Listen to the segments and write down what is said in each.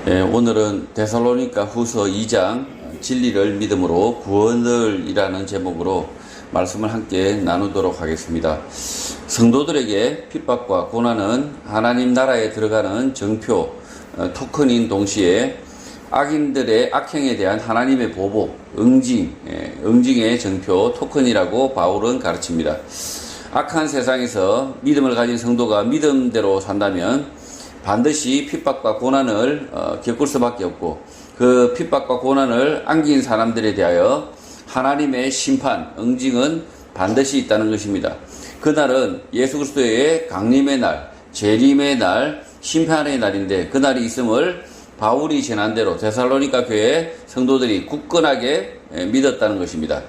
오늘은 데살로니가 후서 2장 진리를 믿음으로 구원을이라는 제목으로 말씀을 함께 나누도록 하겠습니다. 성도들에게 핍박과 고난은 하나님 나라에 들어가는 정표, 토큰인 동시에 악인들의 악행에 대한 하나님의 보복, 응징의 정표, 토큰이라고 바울은 가르칩니다. 악한 세상에서 믿음을 가진 성도가 믿음대로 산다면 반드시 핍박과 고난을 겪을 수밖에 없고, 그 핍박과 고난을 안긴 사람들에 대하여 하나님의 심판, 응징은 반드시 있다는 것입니다. 그날은 예수 그리스도의 강림의 날, 재림의 날, 심판의 날인데, 그날이 있음을 바울이 전한 대로 데살로니가 교회 성도들이 굳건하게 믿었다는 것입니다.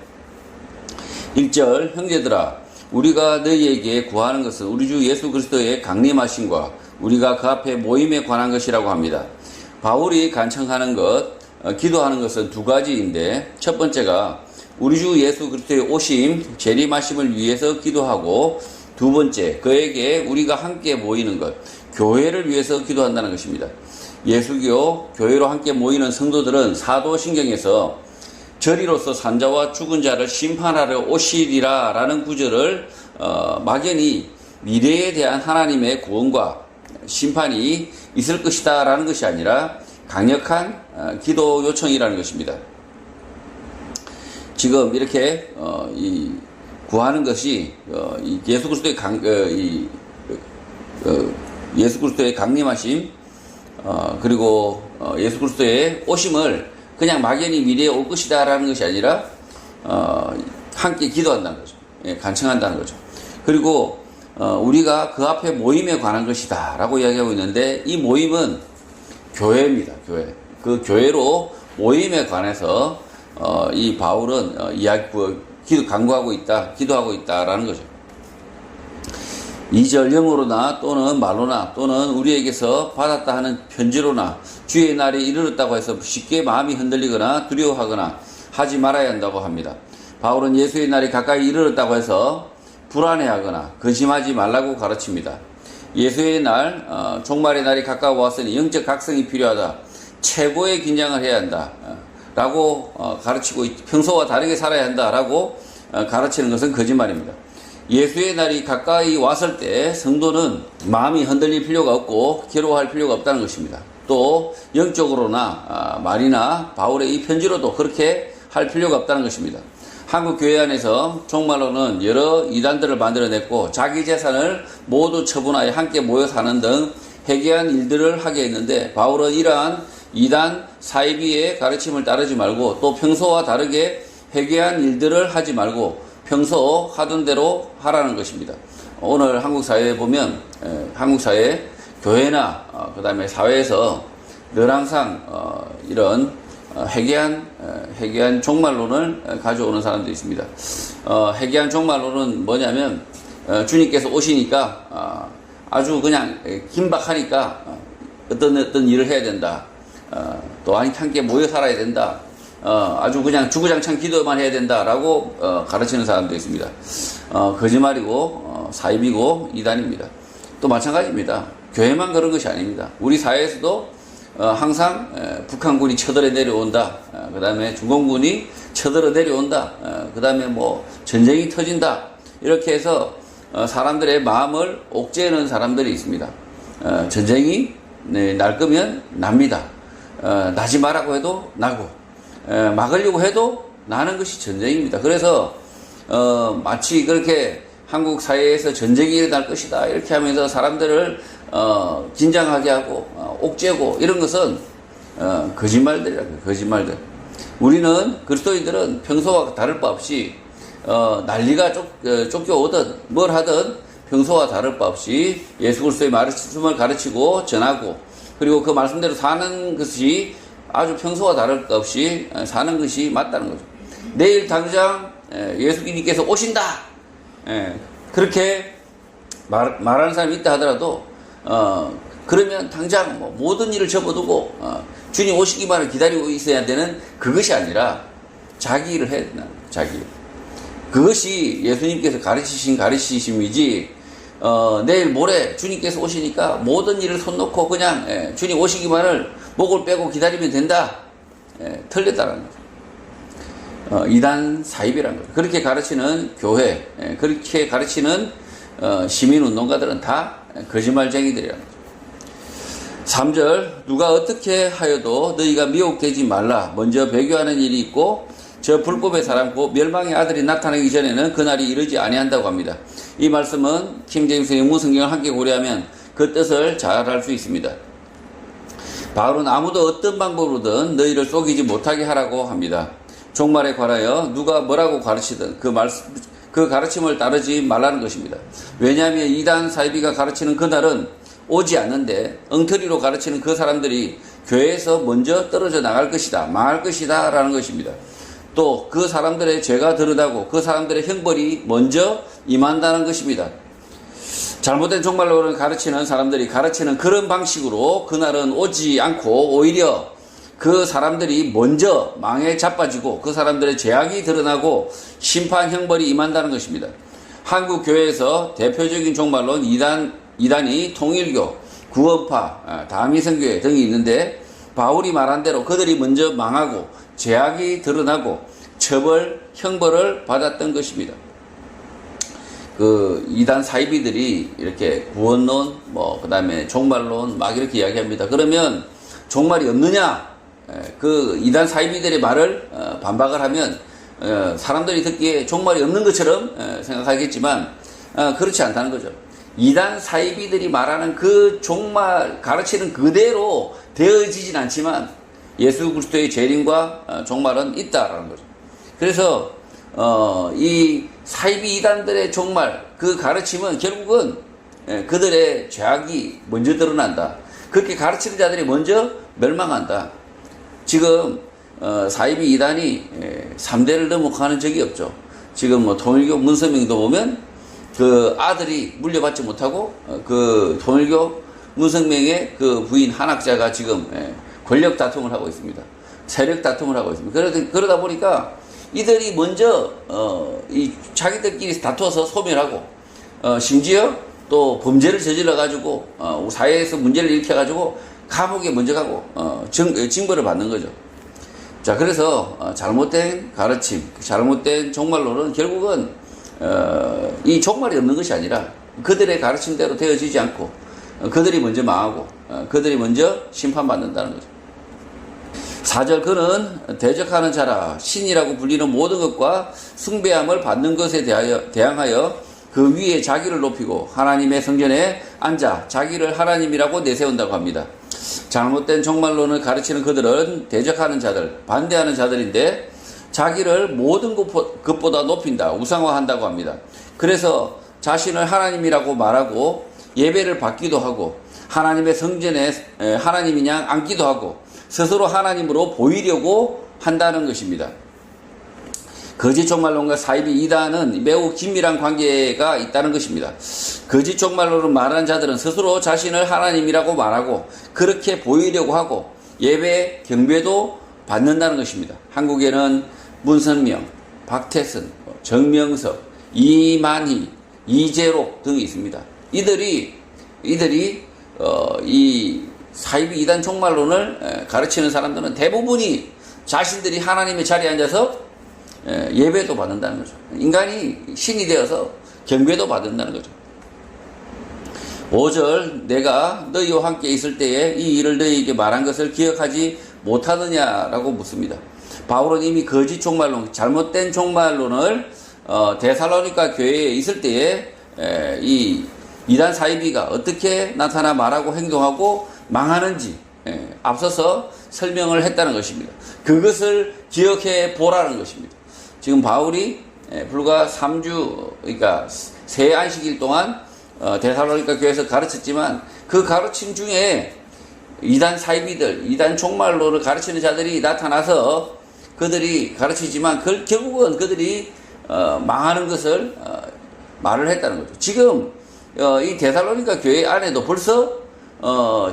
1절, 형제들아, 우리가 너희에게 구하는 것은 우리 주 예수 그리스도의 강림하심과 우리가 그 앞에 모임에 관한 것이라고 합니다. 바울이 간청하는 것, 기도하는 것은 두 가지인데, 첫 번째가 우리 주 예수 그리스도의 오심, 재림하심을 위해서 기도하고, 두 번째, 그에게 우리가 함께 모이는 것, 교회를 위해서 기도한다는 것입니다. 예수교 교회로 함께 모이는 성도들은 사도신경에서 저리로서 산자와 죽은 자를 심판하러 오시리라 라는 구절을 막연히 미래에 대한 하나님의 구원과 심판이 있을 것이다 라는 것이 아니라 강력한 기도 요청이라는 것입니다. 지금 이렇게 구하는 것이 예수 그리스도의 강림하심, 그리고 예수 그리스도의 오심을 그냥 막연히 미래에 올 것이다 라는 것이 아니라 함께 기도한다는 거죠. 간청한다는 거죠. 그리고 우리가 그 앞에 모임에 관한 것이다 라고 이야기하고 있는데, 이 모임은 교회입니다. 교회. 그 교회로 모임에 관해서 이 바울은 강구하고 있다, 기도하고 있다라는 거죠. 2절, 영으로나 또는 말로나 또는 우리에게서 받았다 하는 편지로나 주의 날이 이르렀다고 해서 쉽게 마음이 흔들리거나 두려워하거나 하지 말아야 한다고 합니다. 바울은 예수의 날이 가까이 이르렀다고 해서 불안해하거나 근심하지 말라고 가르칩니다. 예수의 날, 종말의 날이 가까워 왔으니 영적 각성이 필요하다, 최고의 긴장을 해야 한다 라고 가르치고, 평소와 다르게 살아야 한다 라고 가르치는 것은 거짓말입니다. 예수의 날이 가까이 왔을 때 성도는 마음이 흔들릴 필요가 없고 괴로워할 필요가 없다는 것입니다. 또 영적으로나 말이나 바울의 이 편지로도 그렇게 할 필요가 없다는 것입니다. 한국 교회 안에서 정말로는 여러 이단들을 만들어냈고 자기 재산을 모두 처분하여 함께 모여 사는 등 해괴한 일들을 하게 했는데, 바울은 이러한 이단 사이비의 가르침을 따르지 말고, 또 평소와 다르게 해괴한 일들을 하지 말고 평소 하던 대로 하라는 것입니다. 오늘 한국 사회에 보면 한국 사회, 교회나 그 다음에 사회에서 늘 항상 이런 해괴한 종말론을 가져오는 사람도 있습니다. 해괴한 종말론은 뭐냐면, 주님께서 오시니까 아주 그냥 긴박하니까 어떤 일을 해야 된다, 또 함께 모여 살아야 된다, 아주 그냥 주구장창 기도만 해야 된다라고 가르치는 사람도 있습니다. 거짓말이고 사입이고 이단입니다. 또 마찬가지입니다. 교회만 그런 것이 아닙니다. 우리 사회에서도 항상 북한군이 쳐들어 내려온다, 그 다음에 중공군이 쳐들어 내려온다, 그 다음에 뭐 전쟁이 터진다, 이렇게 해서 사람들의 마음을 옥죄는 사람들이 있습니다. 전쟁이 날 거면 납니다. 나지 말라고 해도 나고, 막으려고 해도 나는 것이 전쟁입니다. 그래서 마치 그렇게 한국 사회에서 전쟁이 일어날 것이다 이렇게 하면서 사람들을 긴장하게 하고 옥죄고, 이런 것은 거짓말들이라고요. 거짓말들. 우리는 그리스도인들은 평소와 다를 바 없이 난리가 쫓겨오든 뭘 하든 평소와 다를 바 없이 예수 그리스도의 말씀을 가르치고 전하고, 그리고 그 말씀대로 사는 것이 아주 평소와 다를 것 없이 사는 것이 맞다는 거죠. 내일 당장 예수님께서 오신다, 그렇게 말하는 사람이 있다 하더라도 그러면 당장 모든 일을 접어두고 주님 오시기만을 기다리고 있어야 되는 그것이 아니라 자기 일을 해야 된다는 거예요. 자기 일. 그것이 예수님께서 가르치신 가르치심이지, 내일 모레 주님께서 오시니까 모든 일을 손 놓고 그냥 주님 오시기만을 목을 빼고 기다리면 된다. 틀렸다는 거죠. 이단 사입이라는 거죠. 그렇게 가르치는 교회, 그렇게 가르치는 시민운동가들은 다 거짓말쟁이들이라는 거죠. 3절 누가 어떻게 하여도 너희가 미혹되지 말라. 먼저 배교하는 일이 있고 저 불법의 사람 곧 멸망의 아들이 나타나기 전에는 그날이 이르지 아니한다고 합니다. 이 말씀은 킹제임스 영문성경을 함께 고려하면 그 뜻을 잘 알 수 있습니다. 바울은 아무도 어떤 방법으로든 너희를 속이지 못하게 하라고 합니다. 종말에 관하여 누가 뭐라고 가르치든 그 가르침을 따르지 말라는 것입니다. 왜냐하면 이단 사이비가 가르치는 그날은 오지 않는데 엉터리로 가르치는 그 사람들이 교회에서 먼저 떨어져 나갈 것이다, 망할 것이다 라는 것입니다. 또 그 사람들의 죄가 드러나고 그 사람들의 형벌이 먼저 임한다는 것입니다. 잘못된 종말론을 가르치는 사람들이 가르치는 그런 방식으로 그날은 오지 않고 오히려 그 사람들이 먼저 망에 자빠지고 그 사람들의 죄악이 드러나고 심판 형벌이 임한다는 것입니다. 한국 교회에서 대표적인 종말론 이단이 통일교, 구원파, 다미성교회 등이 있는데 바울이 말한 대로 그들이 먼저 망하고 죄악이 드러나고 처벌, 형벌을 받았던 것입니다. 그 이단 사이비들이 이렇게 구원론, 그 다음에 종말론 막 이렇게 이야기합니다. 그러면 종말이 없느냐? 그 이단 사이비들의 말을 반박을 하면 사람들이 듣기에 종말이 없는 것처럼 생각하겠지만 그렇지 않다는 거죠. 이단 사이비들이 말하는 그 종말 가르치는 그대로 되어지진 않지만 예수 그리스도의 재림과 종말은 있다라는 거죠. 그래서 이 사이비 이단들의 종말 그 가르침은 결국은 그들의 죄악이 먼저 드러난다. 그렇게 가르치는 자들이 먼저 멸망한다. 지금 사이비 이단이 3대를 넘어가는 적이 없죠. 지금 뭐 통일교 문선명도 보면 그 아들이 물려받지 못하고 그 통일교 문선명의 그 부인 한학자가 지금 권력 다툼을 하고 있습니다. 세력 다툼을 하고 있습니다. 그러다 보니까 이들이 먼저 이 자기들끼리 다투어서 소멸하고 심지어 또 범죄를 저질러 가지고 사회에서 문제를 일으켜 가지고 감옥에 먼저 가고 징벌을 받는 거죠. 자, 그래서 잘못된 가르침, 잘못된 종말론은 결국은 이 종말이 없는 것이 아니라 그들의 가르침대로 되어지지 않고 그들이 먼저 망하고 그들이 먼저 심판받는다는 거죠. 4절 그는 대적하는 자라 신이라고 불리는 모든 것과 숭배함을 받는 것에 대항하여 그 위에 자기를 높이고 하나님의 성전에 앉아 자기를 하나님이라고 내세운다고 합니다. 잘못된 종말론을 가르치는 그들은 대적하는 자들, 반대하는 자들인데 자기를 모든 것보다 높인다, 우상화한다고 합니다. 그래서 자신을 하나님이라고 말하고 예배를 받기도 하고 하나님의 성전에 하나님인 양 앉기도 하고 스스로 하나님으로 보이려고 한다는 것입니다. 거짓 종말론과 사이비 이단은 매우 긴밀한 관계가 있다는 것입니다. 거짓 종말론을 말하는 자들은 스스로 자신을 하나님이라고 말하고 그렇게 보이려고 하고 예배, 경배도 받는다는 것입니다. 한국에는 문선명, 박태선, 정명석, 이만희, 이재록 등이 있습니다. 이들이 이 사이비 이단 종말론을 가르치는 사람들은 대부분이 자신들이 하나님의 자리에 앉아서 예배도 받는다는 거죠. 인간이 신이 되어서 경배도 받는다는 거죠. 5절 내가 너희와 함께 있을 때에 이 일을 너희에게 말한 것을 기억하지 못하느냐라고 묻습니다. 바울은 이미 거짓 종말론, 잘못된 종말론을 데살로니가 교회에 있을 때에 이 이단 사이비가 어떻게 나타나 말하고 행동하고 망하는지 앞서서 설명을 했다는 것입니다. 그것을 기억해 보라는 것입니다. 지금 바울이 불과 3주, 그러니까 새 안식일 동안 데살로니가 교회에서 가르쳤지만 그 가르침 중에 이단 사이비들, 이단 종말론을 가르치는 자들이 나타나서 그들이 가르치지만 결국은 그들이 망하는 것을 말을 했다는 거죠. 지금 이 데살로니가 교회 안에도 벌써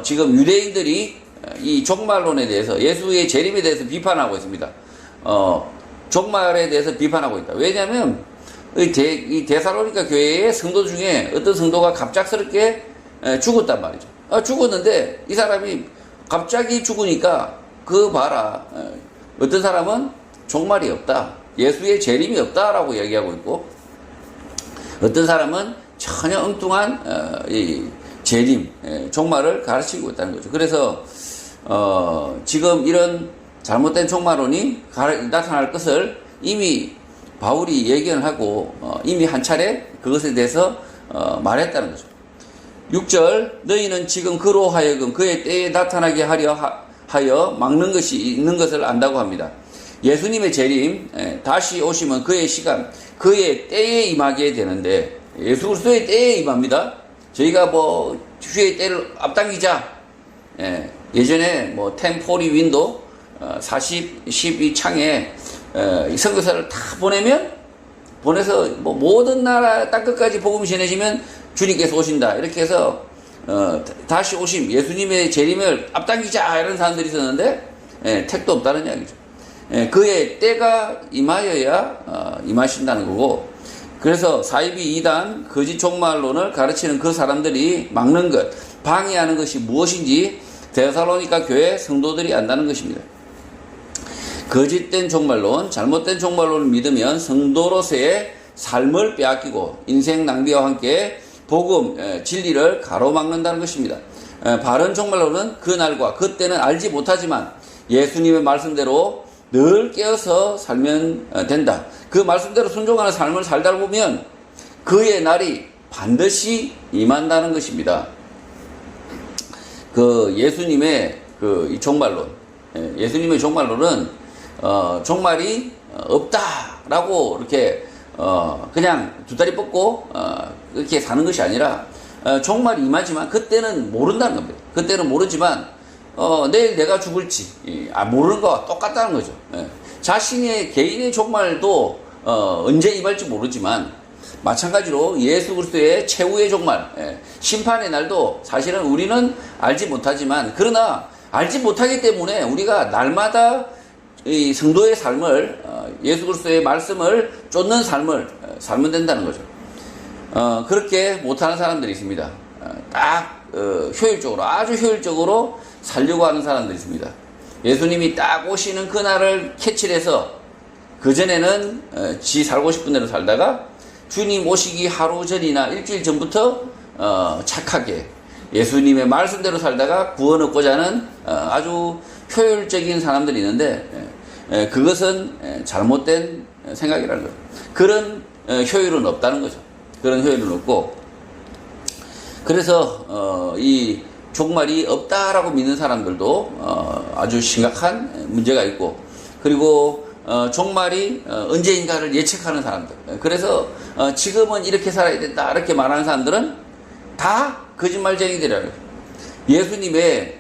지금 유대인들이 이 종말론에 대해서 예수의 재림에 대해서 비판하고 있습니다. 종말에 대해서 비판하고 있다. 왜냐하면 이 데살로니가 교회의 성도 중에 어떤 성도가 갑작스럽게 죽었단 말이죠. 죽었는데 이 사람이 갑자기 죽으니까 그 봐라. 어떤 사람은 종말이 없다. 예수의 재림이 없다라고 얘기하고 있고, 어떤 사람은 전혀 엉뚱한 이 재림, 종말을 가르치고 있다는 거죠. 그래서 지금 이런 잘못된 종말론이 나타날 것을 이미 바울이 예견을 하고 이미 한 차례 그것에 대해서 말했다는 거죠. 6절, 너희는 지금 그로 하여금 그의 때에 나타나게 하여 막는 것이 있는 것을 안다고 합니다. 예수님의 재림, 다시 오시면 그의 시간, 그의 때에 임하게 되는데, 예수 그리스도의 때에 임합니다. 저희가 뭐 주의 때를 앞당기자, 예전에 뭐 템포리 윈도 12 창에 선교사를 다 보내서 뭐 모든 나라 땅끝까지 복음이 전해지면 주님께서 오신다, 이렇게 해서 다시 오심, 예수님의 재림을 앞당기자, 이런 사람들이 있었는데 택도 없다는 이야기죠. 그의 때가 임하여야 임하신다는 거고, 그래서 사이비 이단 거짓 종말론을 가르치는 그 사람들이 막는 것, 방해하는 것이 무엇인지 데살로니가 교회 성도들이 안다는 것입니다. 거짓된 종말론, 잘못된 종말론을 믿으면 성도로서의 삶을 빼앗기고 인생 낭비와 함께 복음, 진리를 가로막는다는 것입니다. 바른 종말론은 그날과 그때는 알지 못하지만 예수님의 말씀대로 늘 깨어서 살면 된다. 그 말씀대로 순종하는 삶을 살다 보면 그의 날이 반드시 임한다는 것입니다. 그 예수님의 이 종말론, 예수님의 종말론은 종말이 없다라고 이렇게 그냥 두 다리 뻗고 이렇게 사는 것이 아니라 종말이 임하지만 그때는 모른다는 겁니다. 그때는 모르지만 내일 내가 죽을지 모르는 거와 똑같다는 거죠. 자신의 개인의 종말도 언제 임할지 모르지만 마찬가지로 예수 그리스도의 최후의 종말, 심판의 날도 사실은 우리는 알지 못하지만, 그러나 알지 못하기 때문에 우리가 날마다 이 성도의 삶을, 예수 그리스도의 말씀을 쫓는 삶을 살면 된다는 거죠. 그렇게 못하는 사람들이 있습니다. 딱 효율적으로, 아주 효율적으로 살려고 하는 사람들이 있습니다. 예수님이 딱 오시는 그날을 캐치를 해서 그전에는 지 살고 싶은 대로 살다가 주님 오시기 하루 전이나 일주일 전부터 착하게 예수님의 말씀대로 살다가 구원 얻고자 하는 아주 효율적인 사람들이 있는데, 그것은 잘못된 생각이라는 거예요. 그런 효율은 없다는 거죠. 그런 효율은 없고, 그래서 이 종말이 없다라고 믿는 사람들도 아주 심각한 문제가 있고, 그리고 종말이 언제인가를 예측하는 사람들, 그래서 지금은 이렇게 살아야 된다, 이렇게 말하는 사람들은 다 거짓말쟁이들이라고 해요. 예수님의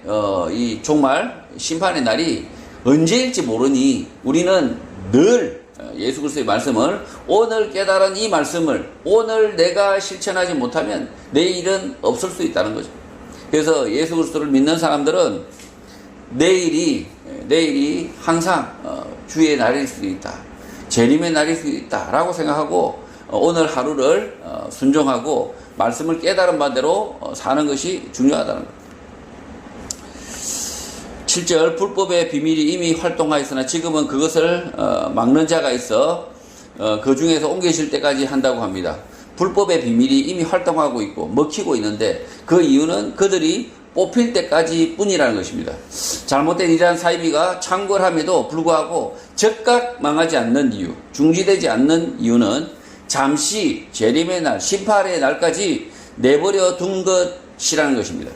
이 종말 심판의 날이 언제일지 모르니 우리는 늘 예수 그리스도의 말씀을, 오늘 깨달은 이 말씀을 오늘 내가 실천하지 못하면 내일은 없을 수 있다는 거죠. 그래서 예수 그리스도를 믿는 사람들은 내일이 항상 주의 날일 수 있다, 재림의 날일 수 있다 라고 생각하고 오늘 하루를 순종하고 말씀을 깨달은 바대로 사는 것이 중요하다는 것. 7절, 불법의 비밀이 이미 활동하였으나 지금은 그것을 막는 자가 있어 그 중에서 옮겨질 때까지 한다고 합니다. 불법의 비밀이 이미 활동하고 있고 먹히고 있는데 그 이유는 그들이 뽑힐 때까지 뿐이라는 것입니다. 잘못된 이러한 사이비가 창궐함에도 불구하고 즉각 망하지 않는 이유, 중지되지 않는 이유는 잠시 재림의 날, 심판의 날까지 내버려 둔 것이라는 것입니다.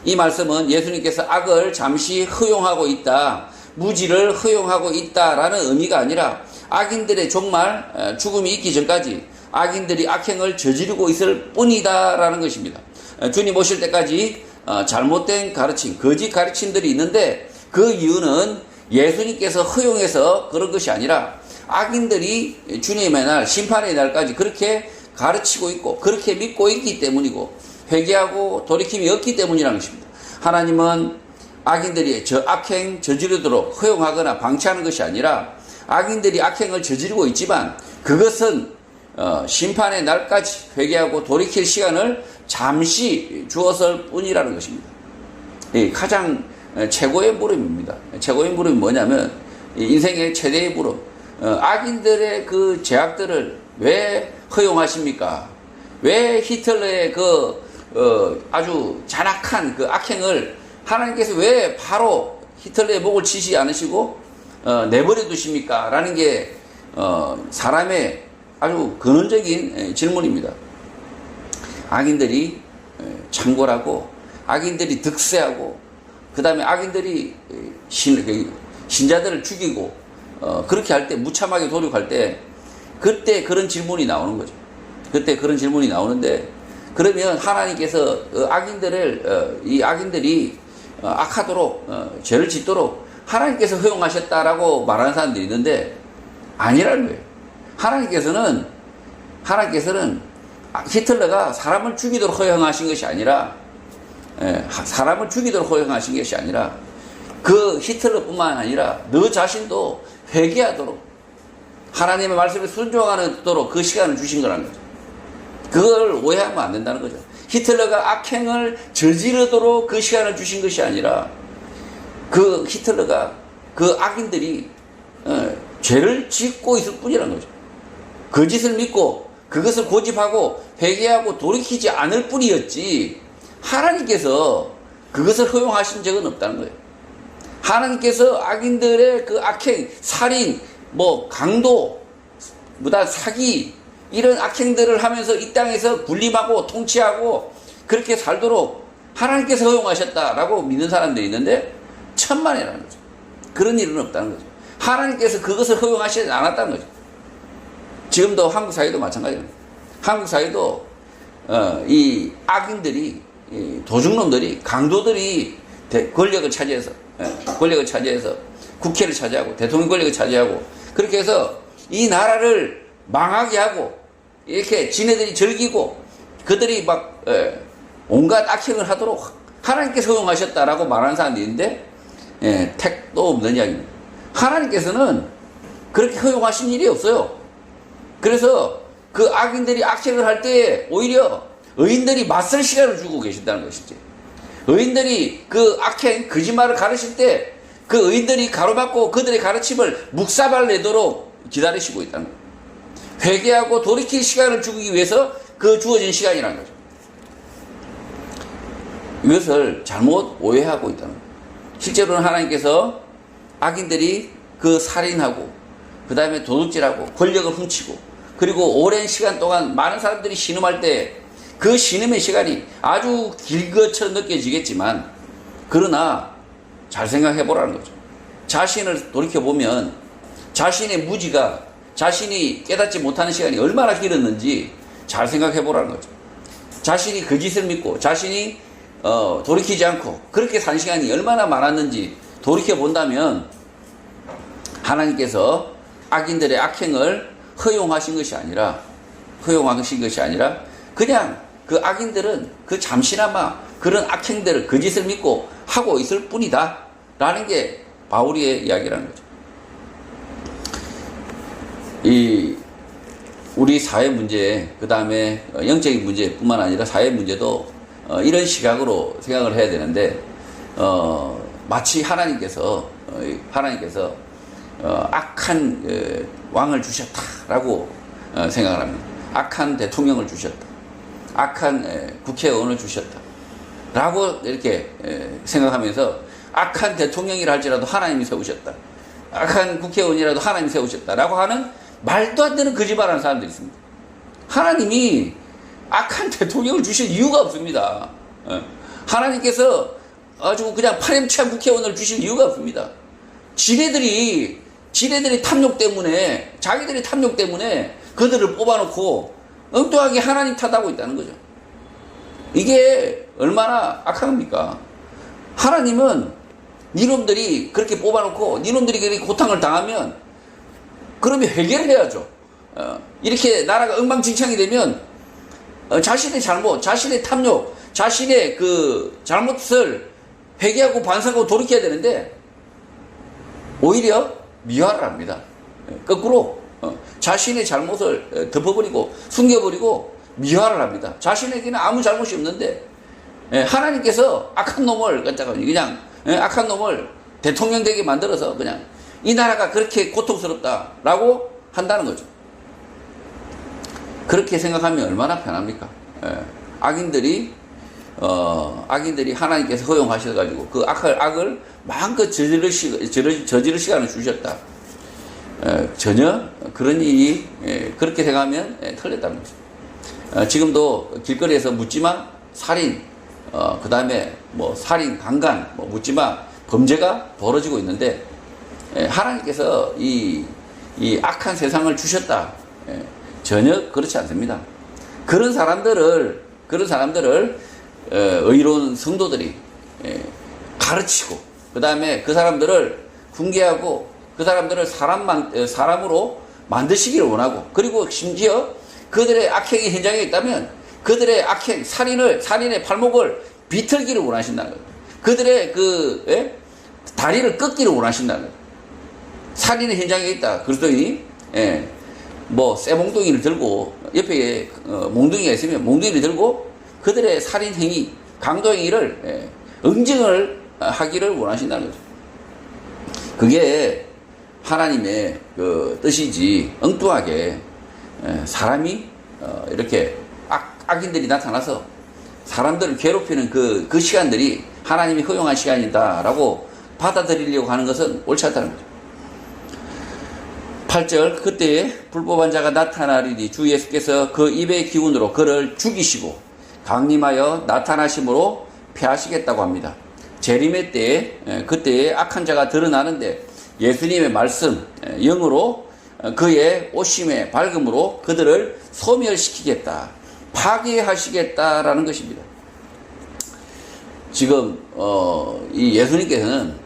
이 말씀은 예수님께서 악을 잠시 허용하고 있다, 무지를 허용하고 있다라는 의미가 아니라 악인들의 종말, 죽음이 있기 전까지 악인들이 악행을 저지르고 있을 뿐이다라는 것입니다. 주님 오실 때까지 잘못된 가르침, 거짓 가르침들이 있는데 그 이유는 예수님께서 허용해서 그런 것이 아니라 악인들이 주님의 날, 심판의 날까지 그렇게 가르치고 있고 그렇게 믿고 있기 때문이고 회개하고 돌이킴이 없기 때문이라는 것입니다. 하나님은 악인들이 악행 저지르도록 허용하거나 방치하는 것이 아니라 악인들이 악행을 저지르고 있지만 그것은 심판의 날까지 회개하고 돌이킬 시간을 잠시 주었을 뿐이라는 것입니다. 가장 최고의 물음입니다. 최고의 물음이 뭐냐면 인생의 최대의 물음. 악인들의 그 죄악들을 왜 허용하십니까? 왜 히틀러의 아주 잔악한 그 악행을 하나님께서 왜 바로 히틀러의 목을 치지 않으시고 내버려 두십니까? 라는 게 사람의 아주 근원적인 질문입니다. 악인들이 창궐하고 악인들이 득세하고 그 다음에 악인들이 신자들을 죽이고 그렇게 할 때 무참하게 도륙할 때 그때 그런 질문이 나오는 거죠. 그때 그런 질문이 나오는데 그러면 하나님께서 이 악인들이 악하도록 죄를 짓도록 하나님께서 허용하셨다라고 말하는 사람들이 있는데 아니라는 거예요. 하나님께서는 히틀러가 사람을 죽이도록 허용하신 것이 아니라 사람을 죽이도록 허용하신 것이 아니라 그 히틀러뿐만 아니라 너 자신도 회개하도록 하나님의 말씀에 순종하도록 그 시간을 주신 거라는 거죠. 그걸 오해하면 안 된다는 거죠. 히틀러가 악행을 저지르도록 그 시간을 주신 것이 아니라 그 히틀러가 그 악인들이 죄를 짓고 있을 뿐이라는 거죠. 그 짓을 믿고 그것을 고집하고 회개하고 돌이키지 않을 뿐이었지 하나님께서 그것을 허용하신 적은 없다는 거예요. 하나님께서 악인들의 그 악행, 살인, 강도, 사기 이런 악행들을 하면서 이 땅에서 군림하고 통치하고 그렇게 살도록 하나님께서 허용하셨다라고 믿는 사람들이 있는데 천만에라는 거죠. 그런 일은 없다는 거죠. 하나님께서 그것을 허용하시지 않았다는 거죠. 지금도 한국 사회도 마찬가지입니다. 한국 사회도 이 악인들이, 이 도둑놈들이, 강도들이 권력을 차지해서 국회를 차지하고 대통령 권력을 차지하고 그렇게 해서 이 나라를 망하게 하고 이렇게 지네들이 즐기고 그들이 온갖 악행을 하도록 하나님께서 허용하셨다라고 말하는 사람들이 있는데 택도 없는 이야기입니다. 하나님께서는 그렇게 허용하신 일이 없어요. 그래서 그 악인들이 악행을 할 때 오히려 의인들이 맞설 시간을 주고 계신다는 것이지. 의인들이 그 악행, 거짓말을 가르칠 때 그 의인들이 가로막고 그들의 가르침을 묵사발 내도록 기다리시고 있다는 거예요. 회개하고 돌이킬 시간을 주기 위해서 그 주어진 시간이라는 거죠. 이것을 잘못 오해하고 있다는 거예요. 실제로는 하나님께서 악인들이 그 살인하고 그 다음에 도둑질하고 권력을 훔치고 그리고 오랜 시간 동안 많은 사람들이 신음할 때 그 신음의 시간이 아주 길 것처럼 느껴지겠지만 그러나 잘 생각해 보라는 거죠. 자신을 돌이켜보면 자신의 무지가 자신이 깨닫지 못하는 시간이 얼마나 길었는지 잘 생각해 보라는 거죠. 자신이 그 짓을 믿고 자신이 돌이키지 않고 그렇게 산 시간이 얼마나 많았는지 돌이켜 본다면 하나님께서 악인들의 악행을 허용하신 것이 아니라 그냥 그 악인들은 그 잠시나마 그런 악행들을 그 짓을 믿고 하고 있을 뿐이다 라는 게 바울의 이야기라는 거죠. 우리 사회 문제, 그 다음에 영적인 문제뿐만 아니라 사회 문제도 이런 시각으로 생각을 해야 되는데 마치 하나님께서 악한 왕을 주셨다라고 생각을 합니다. 악한 대통령을 주셨다. 악한 국회의원을 주셨다. 라고 이렇게 생각하면서 악한 대통령이라 할지라도 하나님이 세우셨다. 악한 국회의원이라도 하나님이 세우셨다. 라고 하는 말도 안 되는 거짓말하는 사람들이 있습니다. 하나님이 악한 대통령을 주실 이유가 없습니다. 하나님께서 아주 그냥 파렴치한 국회의원을 주실 이유가 없습니다. 지네들이 탐욕 때문에 자기들의 탐욕 때문에 그들을 뽑아놓고 엉뚱하게 하나님 탓하고 있다는 거죠. 이게 얼마나 악한 겁니까? 하나님은 니놈들이 그렇게 뽑아놓고 니놈들이 그렇게 고통을 당하면 그러면 회개를 해야죠. 이렇게 나라가 엉망진창이 되면 자신의 잘못, 자신의 탐욕, 자신의 그 잘못을 회개하고 반성하고 돌이켜야 되는데 오히려 미화를 합니다. 거꾸로 자신의 잘못을 덮어버리고 숨겨버리고 미화를 합니다. 자신에게는 아무 잘못이 없는데 하나님께서 악한 놈을 갖다가 그냥 악한 놈을 대통령 되게 만들어서 그냥 이 나라가 그렇게 고통스럽다라고 한다는 거죠. 그렇게 생각하면 얼마나 편합니까? 악인들이 하나님께서 허용하셔가지고 그 악을 마음껏 저지를 시간을 주셨다. 전혀 그런 일이 그렇게 생각하면 틀렸다는 거죠. 지금도 길거리에서 묻지마 살인, 그 다음에 뭐 살인, 강간, 뭐 묻지마 범죄가 벌어지고 있는데 하나님께서 이 악한 세상을 주셨다. 전혀 그렇지 않습니다. 그런 사람들을 의로운 성도들이 가르치고 그 다음에 그 사람들을 훈계하고 그 사람들을 사람으로 만드시기를 원하고, 그리고 심지어 그들의 악행이 현장에 있다면 그들의 악행, 살인의 팔목을 비틀기를 원하신다는 거예요. 그들의 다리를 꺾기를 원하신다는 거예요. 살인의 현장에 있다. 그랬더니 뭐 쇠몽둥이를 들고 옆에 몽둥이가 있으면 몽둥이를 들고 그들의 살인 행위, 강도 행위를 응징을 하기를 원하신다는 거죠. 그게 하나님의 그 뜻이지, 엉뚱하게 사람이 이렇게 악인들이 나타나서 사람들을 괴롭히는 그 시간들이 하나님이 허용한 시간이다라고 받아들이려고 하는 것은 옳지 않다는 거죠. 8절, 그때에 불법한 자가 나타나리니 주 예수께서 그 입의 기운으로 그를 죽이시고 강림하여 나타나심으로 패하시겠다고 합니다. 재림의 때에 그때에 악한 자가 드러나는데 예수님의 말씀, 영으로 그의 오심의 밝음으로 그들을 소멸시키겠다, 파괴하시겠다라는 것입니다. 지금 이 예수님께서는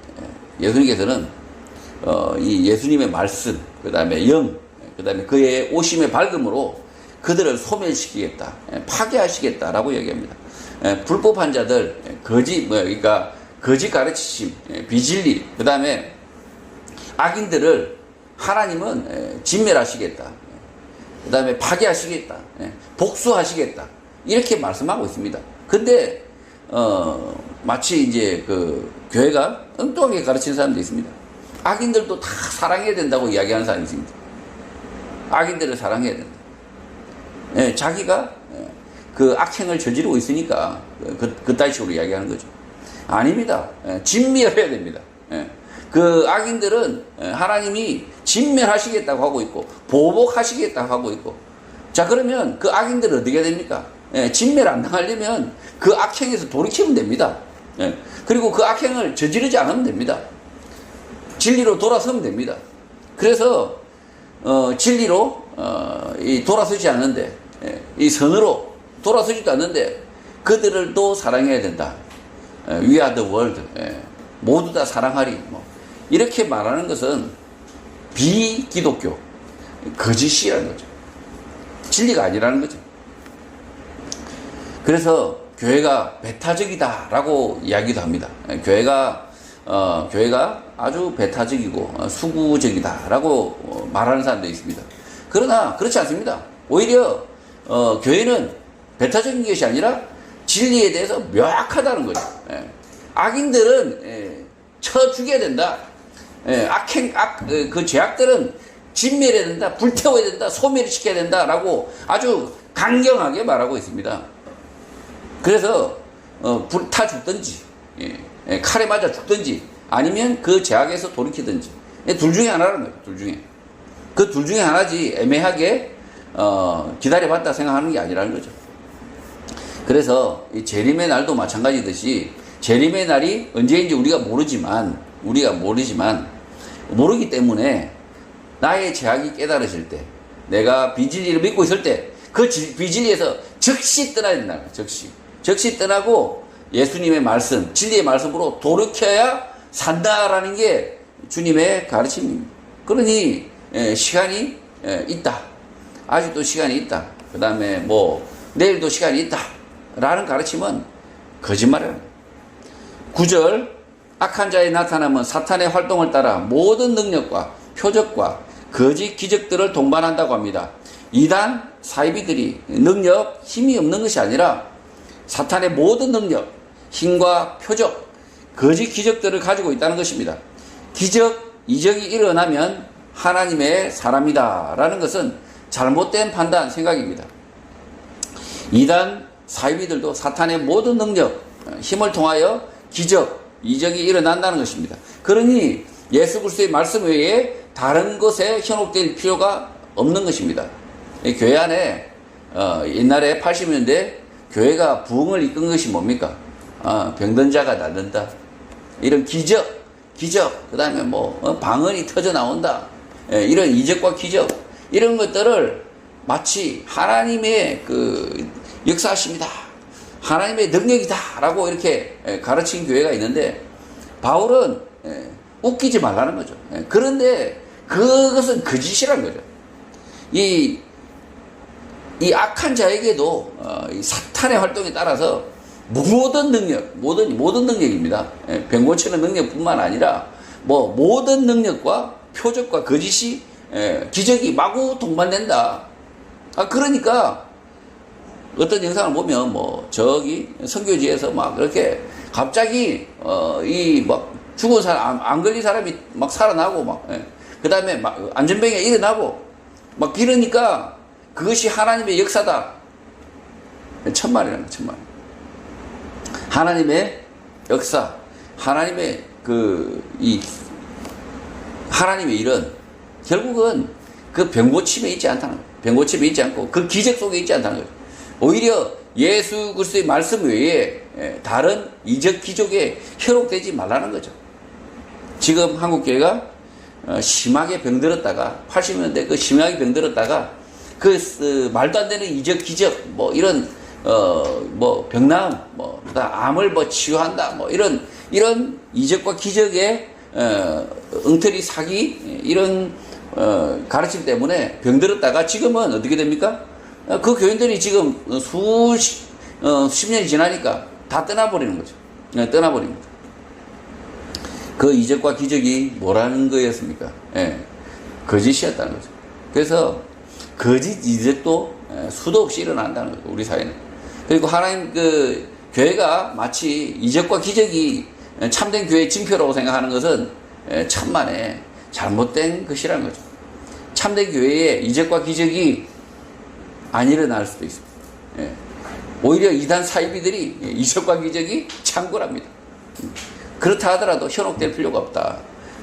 이 예수님의 말씀, 그 다음에 영, 그 다음에 그의 오심의 밝음으로 그들을 소멸시키겠다, 파괴하시겠다라고 얘기합니다. 불법한 자들, 그러니까 거짓 가르치심, 비진리, 그 다음에 악인들을 하나님은 진멸하시겠다, 그 다음에 파괴하시겠다, 복수하시겠다, 이렇게 말씀하고 있습니다. 근데 마치 이제 그 교회가 엉뚱하게 가르치는 사람도 있습니다. 악인들도 다 사랑해야 된다고 이야기하는 사람이 있습니다. 악인들을 사랑해야 된다. 자기가 그 악행을 저지르고 있으니까 그따위 식으로 이야기하는 거죠. 아닙니다. 진멸해야 됩니다. 그 악인들은 하나님이 진멸하시겠다고 하고 있고 보복하시겠다고 하고 있고, 자 그러면 그 악인들은 어떻게 됩니까? 진멸 안 당하려면 그 악행에서 돌이키면 됩니다. 그리고 그 악행을 저지르지 않으면 됩니다. 진리로 돌아서면 됩니다. 그래서 진리로 돌아서지 않는데, 이 선으로 돌아서지도 않는데 그들을 또 사랑해야 된다. We are the world. 모두 다 사랑하리. 뭐 이렇게 말하는 것은 비기독교, 거짓이라는 거죠. 진리가 아니라는 거죠. 그래서 교회가 배타적이다라고 이야기도 합니다. 교회가 아주 배타적이고 수구적이다라고 말하는 사람도 있습니다. 그러나 그렇지 않습니다. 오히려 교회는 배타적인 것이 아니라 진리에 대해서 명확하다는 거죠. 악인들은 쳐 죽여야 된다. 그 죄악들은 진멸해야 된다, 불태워야 된다, 소멸시켜야 된다라고 아주 강경하게 말하고 있습니다. 그래서 불타 죽든지, 칼에 맞아 죽든지, 아니면 그 죄악에서 돌이키든지, 둘 중에 하나라는 거예요. 둘 중에. 그 둘 중에 하나지 애매하게 기다려봤다 생각하는 게 아니라는 거죠. 그래서 이 재림의 날도 마찬가지듯이 재림의 날이 언제인지 우리가 모르기 때문에 나의 죄악이 깨달아질 때, 내가 비진리를 믿고 있을 때 그 비진리에서 즉시 떠나야 된다는 거예요. 즉시 떠나고 예수님의 말씀, 진리의 말씀으로 돌이켜야 산다라는 게 주님의 가르침입니다. 그러니 시간이 있다, 아직도 시간이 있다, 그 다음에 뭐 내일도 시간이 있다 라는 가르침은 거짓말이에요. 9절, 악한 자의 나타남은 사탄의 활동을 따라 모든 능력과 표적과 거짓 기적들을 동반한다고 합니다. 이단 사이비들이 능력, 힘이 없는 것이 아니라 사탄의 모든 능력, 힘과 표적, 거짓 기적들을 가지고 있다는 것입니다. 기적, 이적이 일어나면 하나님의 사람이다 라는 것은 잘못된 판단, 생각입니다. 이단 사이비들도 사탄의 모든 능력, 힘을 통하여 기적, 이적이 일어난다는 것입니다. 그러니 예수 그리스도의 말씀 외에 다른 것에 현혹될 필요가 없는 것입니다. 교회 안에 옛날에 80년대 교회가 부흥을 이끈 것이 뭡니까? 병든 자가 낫는다. 이런 기적, 그 다음에 방언이 터져 나온다. 이런 이적과 기적, 이런 것들을 마치 하나님의 그 역사하십니다. 하나님의 능력이다. 라고 이렇게 가르친 교회가 있는데, 바울은 웃기지 말라는 거죠. 그런데 그것은 거짓이라는 거죠. 이 악한 자에게도 이 사탄의 활동에 따라서 모든 능력, 모든 능력입니다. 병 고치는 능력뿐만 아니라 모든 능력과 표적과 거짓이 기적이 마구 동반된다. 그러니까 어떤 영상을 보면 저기 선교지에서 막 이렇게 갑자기 죽은 사람 안 걸린 사람이 막 살아나고 그 다음에 안전병에 일어나고 이러니까 그것이 하나님의 역사다. 천만이라는 거야, 천만. 하나님의 역사, 하나님의 하나님의 일은 결국은 그 병고침에 있지 않다는 거예요. 병고침에 있지 않고 그 기적 속에 있지 않다는 거예요. 오히려 예수 그리스도의 말씀 외에 다른 이적 기적에 현혹되지 말라는 거죠. 지금 한국교회가 심하게 병들었다가 80년대 심하게 병들었다가 말도 안 되는 이적 기적 이런 병나음 그다음 암을 치유한다 이런 이적과 기적에 엉터리 사기 이런 가르침 때문에 병들었다가 지금은 어떻게 됩니까? 그 교인들이 지금 수십 년이 지나니까 다 떠나버리는 거죠. 떠나버립니다. 그 이적과 기적이 뭐라는 거였습니까? 거짓이었다는 거죠. 그래서 거짓 이적도 수도 없이 일어난다는 거죠. 우리 사회는. 그리고 하나님 교회가 마치 이적과 기적이 참된 교회의 징표라고 생각하는 것은 천만에 잘못된 것이라는 거죠. 참된 교회에 이적과 기적이 안 일어날 수도 있습니다. 오히려 이단 사이비들이 이적과 기적이 창궐합니다. 그렇다 하더라도 현혹될 필요가 없다.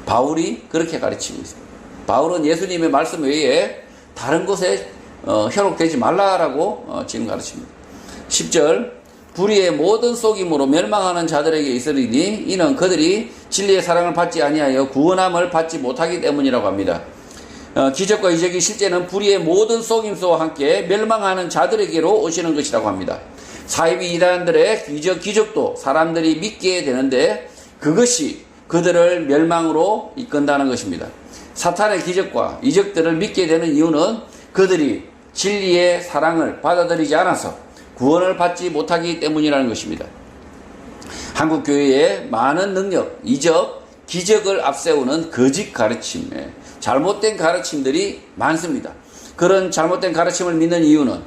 바울이 그렇게 가르치고 있습니다. 바울은 예수님의 말씀 외에 다른 곳에 현혹되지 말라라고 지금 가르칩니다. 10절 불의의 모든 속임으로 멸망하는 자들에게 있으리니 이는 그들이 진리의 사랑을 받지 아니하여 구원함을 받지 못하기 때문이라고 합니다. 기적과 이적이 실제는 불의의 모든 속임수와 함께 멸망하는 자들에게로 오시는 것이라고 합니다. 사이비 이단들의 기적도 사람들이 믿게 되는데 그것이 그들을 멸망으로 이끈다는 것입니다. 사탄의 기적과 이적들을 믿게 되는 이유는 그들이 진리의 사랑을 받아들이지 않아서 구원을 받지 못하기 때문이라는 것입니다. 한국교회에 많은 능력, 이적, 기적을 앞세우는 거짓 가르침, 잘못된 가르침들이 많습니다. 그런 잘못된 가르침을 믿는 이유는,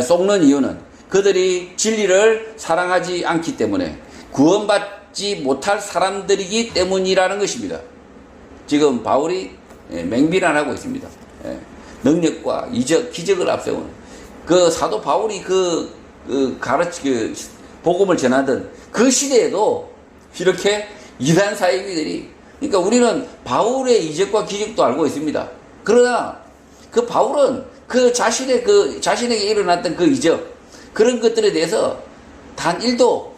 속는 이유는 그들이 진리를 사랑하지 않기 때문에 구원받지 못할 사람들이기 때문이라는 것입니다. 지금 바울이 맹비난하고 있습니다. 능력과 이적, 기적을 앞세우는 그 사도 바울이 복음을 전하던 그 시대에도 이렇게 이단 사이비들이, 그러니까 우리는 바울의 이적과 기적도 알고 있습니다. 그러나 그 바울은 자신에게 일어났던 그 이적, 그런 것들에 대해서 단일도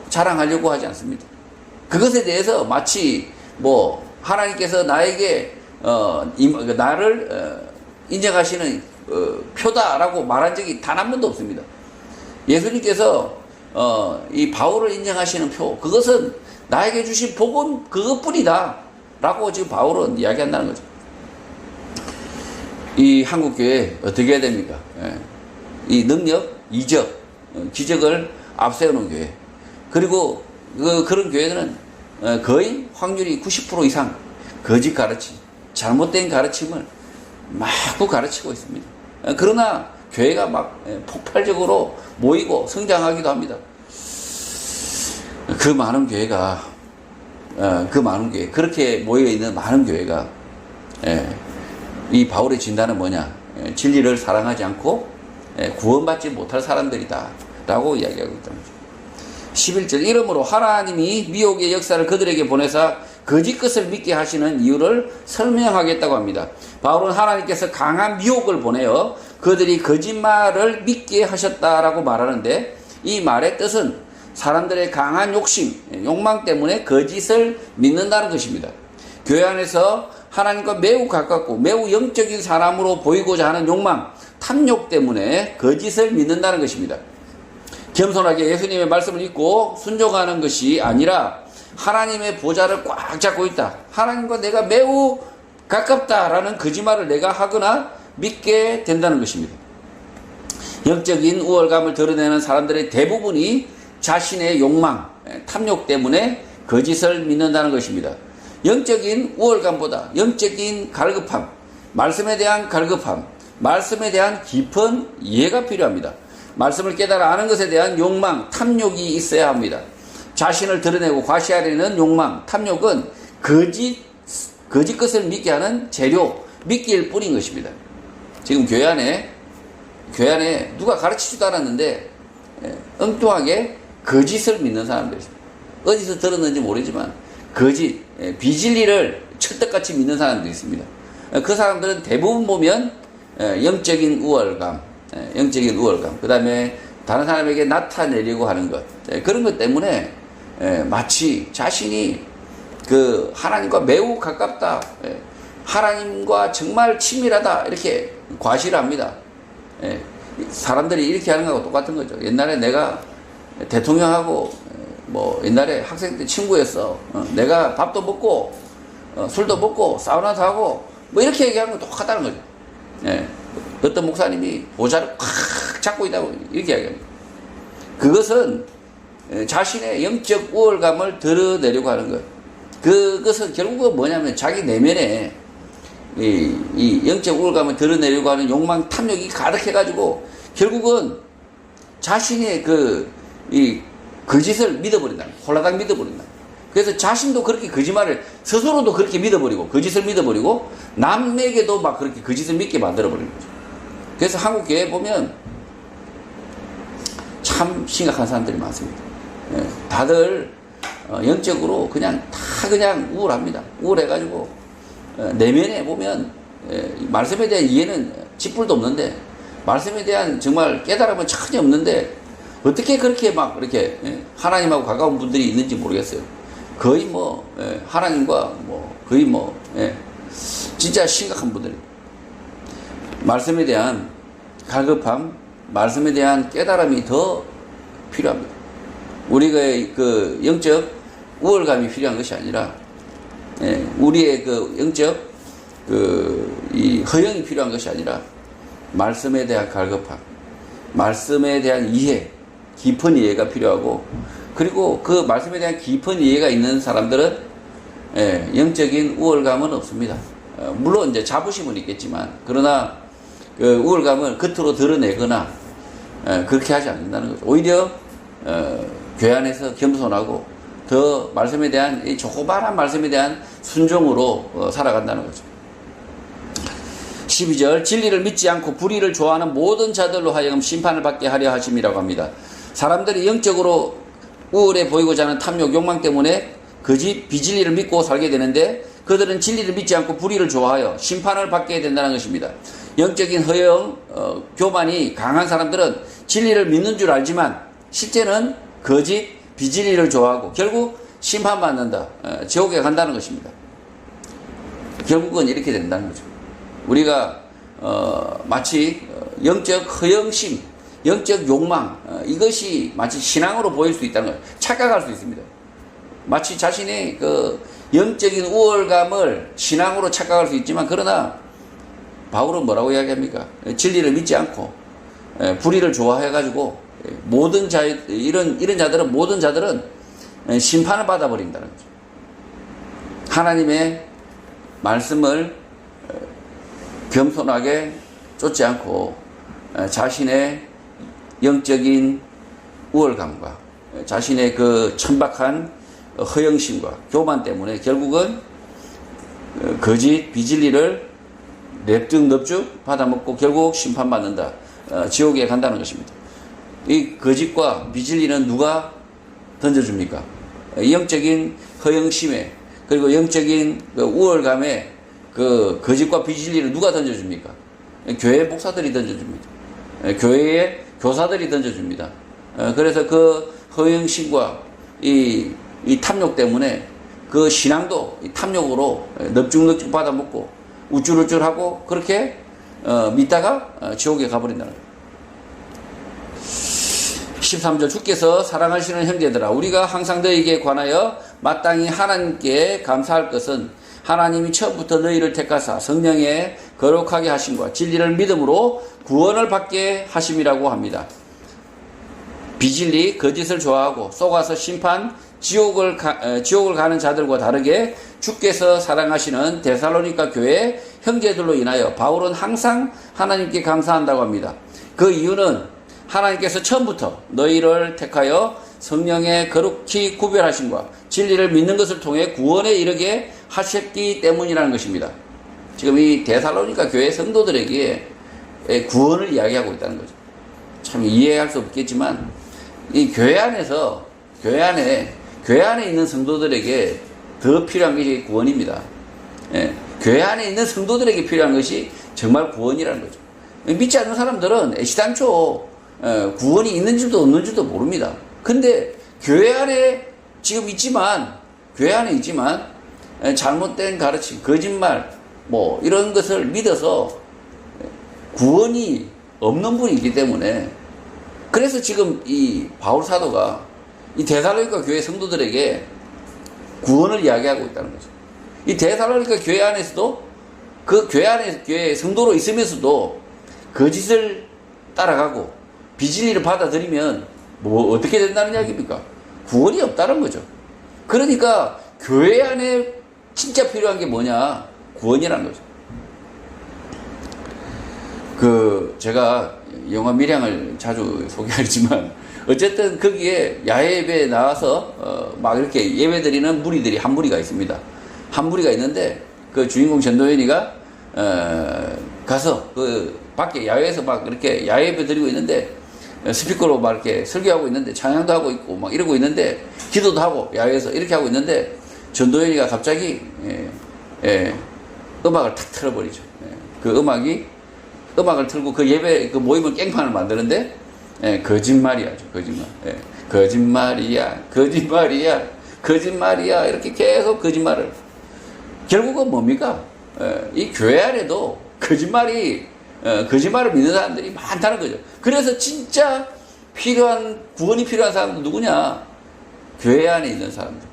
자랑하려고 하지 않습니다. 그것에 대해서 마치 하나님께서 나에게 나를 인정하시는 표다라고 말한 적이 단 한 번도 없습니다. 예수님께서 이 바울을 인정하시는 표, 그것은 나에게 주신 복음 그것뿐이다 라고 지금 바울은 이야기한다는 거죠. 이 한국교회 어떻게 해야 됩니까? 이 능력, 이적, 기적을 앞세우는 교회, 그리고 그런 교회들은 거의 확률이 90% 이상 거짓 가르침, 잘못된 가르침을 마구 가르치고 있습니다. 그러나 교회가 막 폭발적으로 모이고 성장하기도 합니다. 그 많은 교회가 그 많은 교회, 그렇게 모여있는 많은 교회가 이 바울의 진단은 뭐냐? 진리를 사랑하지 않고 구원받지 못할 사람들이다 라고 이야기하고 있다는 거죠. 11절, 이러므로 하나님이 미혹의 역사를 그들에게 보내사 거짓 것을 믿게 하시는 이유를 설명하겠다고 합니다. 바울은 하나님께서 강한 미혹을 보내어 그들이 거짓말을 믿게 하셨다라고 말하는데, 이 말의 뜻은 사람들의 강한 욕심, 욕망 때문에 거짓을 믿는다는 것입니다. 교회 안에서 하나님과 매우 가깝고 매우 영적인 사람으로 보이고자 하는 욕망, 탐욕 때문에 거짓을 믿는다는 것입니다. 겸손하게 예수님의 말씀을 믿고 순종하는 것이 아니라 하나님의 보좌를 꽉 잡고 있다, 하나님과 내가 매우 가깝다라는 거짓말을 내가 하거나 믿게 된다는 것입니다. 영적인 우월감을 드러내는 사람들의 대부분이 자신의 욕망, 탐욕 때문에 거짓을 믿는다는 것입니다. 영적인 우월감보다 영적인 갈급함, 말씀에 대한 갈급함, 말씀에 대한 깊은 이해가 필요합니다. 말씀을 깨달아 아는 것에 대한 욕망, 탐욕이 있어야 합니다. 자신을 드러내고 과시하려는 욕망, 탐욕은 거짓 것을 믿게 하는 재료, 미끼일 뿐인 것입니다. 지금 교회 안에 누가 가르치지도 않았는데 엉뚱하게 거짓을 믿는 사람들이 있습니다. 어디서 들었는지 모르지만 거짓, 비진리를 철떡같이 믿는 사람들이 있습니다. 그 사람들은 대부분 보면 영적인 우월감, 그 다음에 다른 사람에게 나타내려고 하는 것, 그런 것 때문에 마치 자신이 그 하나님과 매우 가깝다, 하나님과 정말 친밀하다, 이렇게 과시를 합니다. 사람들이 이렇게 하는 거하고 똑같은 거죠. 옛날에 내가 대통령하고 옛날에 학생 때 친구였어. 내가 밥도 먹고 술도 먹고 사우나도 하고 이렇게 얘기하는 거 똑같다는 거죠. 어떤 목사님이 보좌를 꽉 잡고 있다고 이렇게 이야기합니다. 그것은 자신의 영적 우월감을 드러내려고 하는 것. 그것은 결국은 뭐냐면 자기 내면에 이 영적 우월감을 드러내려고 하는 욕망, 탐욕이 가득해가지고 결국은 자신의 이 거짓을 믿어버린다. 홀라당 믿어버린다. 그래서 자신도 그렇게 거짓말을 스스로도 그렇게 믿어버리고 거짓을 믿어버리고 남에게도 막 그렇게 거짓을 믿게 만들어버리는 거죠. 그래서 한국 교회에 보면 참 심각한 사람들이 많습니다. 다들 영적으로 그냥 우울합니다. 우울해가지고 내면에 보면 말씀에 대한 이해는 쥐뿔도 없는데, 말씀에 대한 정말 깨달음은 전혀 없는데 어떻게 그렇게 막 이렇게 하나님하고 가까운 분들이 있는지 모르겠어요. 거의 하나님과 거의 진짜 심각한 분들입니다. 말씀에 대한 갈급함, 말씀에 대한 깨달음이 더 필요합니다. 우리가 그 영적 우월감이 필요한 것이 아니라 우리의 그 영적 이 허영이 필요한 것이 아니라 말씀에 대한 갈급함, 말씀에 대한 이해, 깊은 이해가 필요하고, 그리고 그 말씀에 대한 깊은 이해가 있는 사람들은 영적인 우월감은 없습니다. 물론 이제 자부심은 있겠지만, 그러나 그 우월감을 겉으로 드러내거나 그렇게 하지 않는다는 거죠. 오히려 교회 안에서 겸손하고 더 말씀에 대한 이 조그마한 말씀에 대한 순종으로 살아간다는 거죠. 12절, 진리를 믿지 않고 불의를 좋아하는 모든 자들로 하여금 심판을 받게 하려 하심이라고 합니다. 사람들이 영적으로 우월해 보이고자 하는 탐욕, 욕망 때문에 거짓, 비진리를 믿고 살게 되는데, 그들은 진리를 믿지 않고 불의를 좋아하여 심판을 받게 된다는 것입니다. 영적인 허영, 교만이 강한 사람들은 진리를 믿는 줄 알지만 실제는 거짓, 비진리를 좋아하고 결국 심판받는다, 지옥에 간다는 것입니다. 결국은 이렇게 된다는 거죠. 우리가 마치 영적 허영심, 영적 욕망, 이것이 마치 신앙으로 보일 수 있다는 거예요. 착각할 수 있습니다. 마치 자신의 그 영적인 우월감을 신앙으로 착각할 수 있지만, 그러나 바울은 뭐라고 이야기합니까? 진리를 믿지 않고 불의를 좋아해가지고 모든 이런 자들은, 모든 자들은 심판을 받아버린다는 거죠. 하나님의 말씀을 겸손하게 쫓지 않고 자신의 영적인 우월감과 자신의 그 천박한 허영심과 교만 때문에 결국은 거짓 비진리를 냅죽 받아먹고 결국 심판받는다. 지옥에 간다는 것입니다. 이 거짓과 비진리는 누가 던져줍니까? 영적인 허영심에 그리고 영적인 그 우월감에 그 거짓과 비진리를 누가 던져줍니까? 교회 목사들이 던져줍니다. 교회의 교사들이 던져줍니다. 그래서 그 허영심과 이 탐욕 때문에 그 신앙도 이 탐욕으로 넙죽 받아먹고 우쭐우쭐하고 그렇게 믿다가 지옥에 가버린다는 거예요. 13절 주께서 사랑하시는 형제들아 우리가 항상 너희에게 관하여 마땅히 하나님께 감사할 것은 하나님이 처음부터 너희를 택하사 성령에 거룩하게 하심과 진리를 믿음으로 구원을 받게 하심이라고 합니다. 비진리 거짓을 좋아하고 속아서 심판 지옥을 가는 자들과 다르게 주께서 사랑하시는 데살로니가 교회 형제들로 인하여 바울은 항상 하나님께 감사한다고 합니다. 그 이유는 하나님께서 처음부터 너희를 택하여 성령의 거룩히 구별하심과 진리를 믿는 것을 통해 구원에 이르게 하셨기 때문이라는 것입니다. 지금 이 데살로니가 교회 성도들에게 구원을 이야기하고 있다는 거죠. 참 이해할 수 없겠지만 이 교회 안에 있는 성도들에게 더 필요한 것이 구원입니다. 교회 안에 있는 성도들에게 필요한 것이 정말 구원이라는 거죠. 믿지 않는 사람들은 애시당초 구원이 있는 줄도 없는 줄도 모릅니다. 근데 교회 안에 있지만 잘못된 가르침, 거짓말 뭐 이런 것을 믿어서 구원이 없는 분이 있기 때문에 그래서 지금 이 바울 사도가 이 데살로니가 교회 성도들에게 구원을 이야기하고 있다는 거죠. 이 데살로니가 교회 안에서도 그 교회 성도로 있으면서도 거짓을 따라가고 비진리를 받아들이면 뭐 어떻게 된다는 이야기입니까? 구원이 없다는 거죠. 그러니까 교회 안에 진짜 필요한 게 뭐냐? 구원이라는 거죠. 제가 영화 밀양을 자주 소개하지만 어쨌든 거기에 야외 예배에 나와서 막 이렇게 예배 드리는 무리들이 한 무리가 있습니다. 한 무리가 있는데 그 주인공 전도연이가 가서 그 밖에 야외에서 막 이렇게 야외 예배 드리고 있는데 스피커로 막 이렇게 설교하고 있는데 찬양도 하고 있고 막 이러고 있는데 기도도 하고 야외에서 이렇게 하고 있는데 전도연이가 갑자기 음악을 탁 틀어버리죠. 그 음악을 틀고 그 예배 그 모임을 깽판을 만드는데 거짓말이야죠. 거짓말이야 이렇게 계속 거짓말을 결국은 뭡니까? 이 교회 안에도 거짓말을 믿는 사람들이 많다는 거죠. 그래서 진짜 구원이 필요한 사람은 누구냐? 교회 안에 있는 사람들.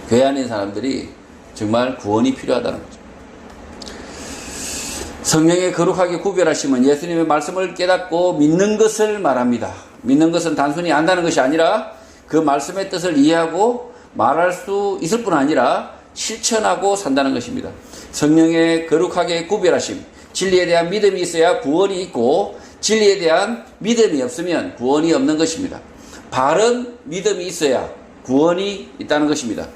교회 안에 있는 사람들이 정말 구원이 필요하다는 거죠. 성령의 거룩하게 구별하심은 예수님의 말씀을 깨닫고 믿는 것을 말합니다. 믿는 것은 단순히 안다는 것이 아니라 그 말씀의 뜻을 이해하고 말할 수 있을 뿐 아니라 실천하고 산다는 것입니다. 성령의 거룩하게 구별하심, 진리에 대한 믿음이 있어야 구원이 있고 진리에 대한 믿음이 없으면 구원이 없는 것입니다. 바른 믿음이 있어야 구원이 있다는 것입니다.